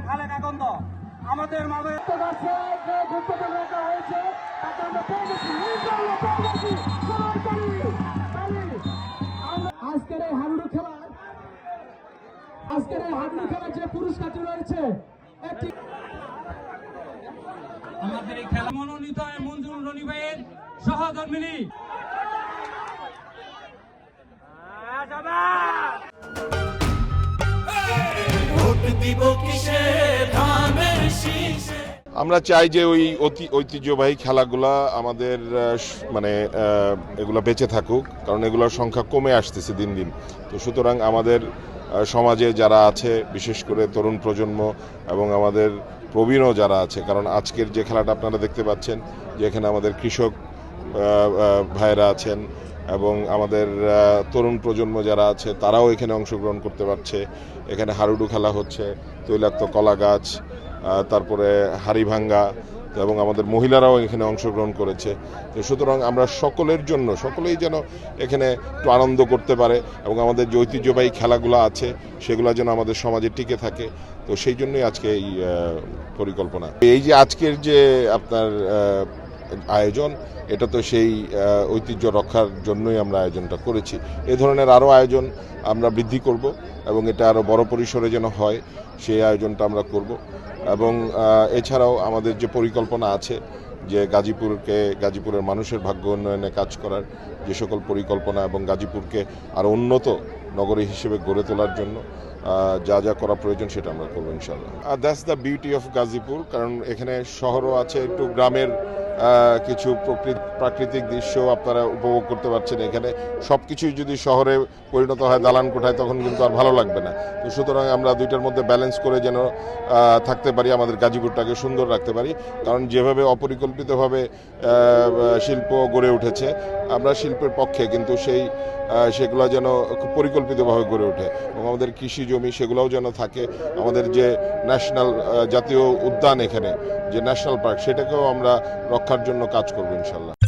খালে কাকন্দ আমাদের মাঝে আজকের এই হাডুডু খেলার যে পুরস্কারটি রয়েছে আমাদের এই খেলা মনোনীত মঞ্জুর রনি ভাইয়ের সহধর্মিনী আমরা চাই যে ওই ঐতিহ্যবাহী খেলাগুলা আমাদের মানে এগুলো বেঁচে থাকুক, কারণ এগুলোর সংখ্যা কমে আসতেছে দিন দিন। তো সুতরাং আমাদের সমাজে যারা আছে, বিশেষ করে তরুণ প্রজন্ম এবং আমাদের প্রবীণও যারা আছে, কারণ আজকের যে খেলাটা আপনারা দেখতে পাচ্ছেন যে এখানে আমাদের কৃষক ভাইয়েরা আছেন এবং আমাদের তরুণ প্রজন্ম যারা আছে তারাও এখানে অংশগ্রহণ করতে পারছে। এখানে হাডুডু খেলা হচ্ছে, তৈলাক্ত কলা গাছ, তারপরে হাড়ি ভাঙ্গা, এবং আমাদের মহিলারাও এখানে অংশগ্রহণ করেছে। তো সুতরাং আমরা সকলের জন্য, সকলেই যেন এখানে একটু আনন্দ করতে পারে এবং আমাদের যে ঐতিহ্যবাহী খেলাগুলো আছে সেগুলো যেন আমাদের সমাজে টিকে থাকে। তো সেই জন্যই আজকে এই পরিকল্পনা। এই যে আজকের যে আপনার আয়োজন, এটা তো সেই ঐতিহ্য রক্ষার জন্যই আমরা আয়োজনটা করেছি। এ ধরনের আরও আয়োজন আমরা বৃদ্ধি করব এবং এটা আরও বড় পরিসরে যেন হয় সেই আয়োজনটা আমরা করব। এবং এছাড়াও আমাদের যে পরিকল্পনা আছে যে গাজীপুরের মানুষের ভাগ্য উন্নয়নে কাজ করার যে সকল পরিকল্পনা এবং গাজীপুরকে আরও উন্নত নগরী হিসেবে গড়ে তোলার জন্য যা যা করা প্রয়োজন সেটা আমরা করবো ইনশাল্লাহ। That's the beauty of Gazipur, কারণ এখানে শহরও আছে, একটু গ্রামের কিছু প্রাকৃতিক দৃশ্য আপনারা উপভোগ করতে পারছেন। এখানে সব কিছুই যদি শহরে পরিণত হয় দালান কোঠায়, তখন কিন্তু আর ভালো লাগবে না। তো সুতরাং আমরা দুইটার মধ্যে ব্যালেন্স করে যেন থাকতে পারি, আমাদের গাজীপুরটাকে সুন্দর রাখতে পারি। কারণ যেভাবে অপরিকল্পিতভাবে শিল্প গড়ে উঠেছে, আমরা শিল্পের পক্ষে, কিন্তু সেগুলো যেন খুব পরিকল্পিতভাবে গড়ে ওঠে এবং আমাদের কৃষি জমি সেগুলোও যেন থাকে। আমাদের যে ন্যাশনাল জাতীয় উদ্যান, এখানে যে ন্যাশনাল পার্ক, সেটাকেও আমরা রক্ষার জন্য কাজ করবো ইনশাল্লাহ।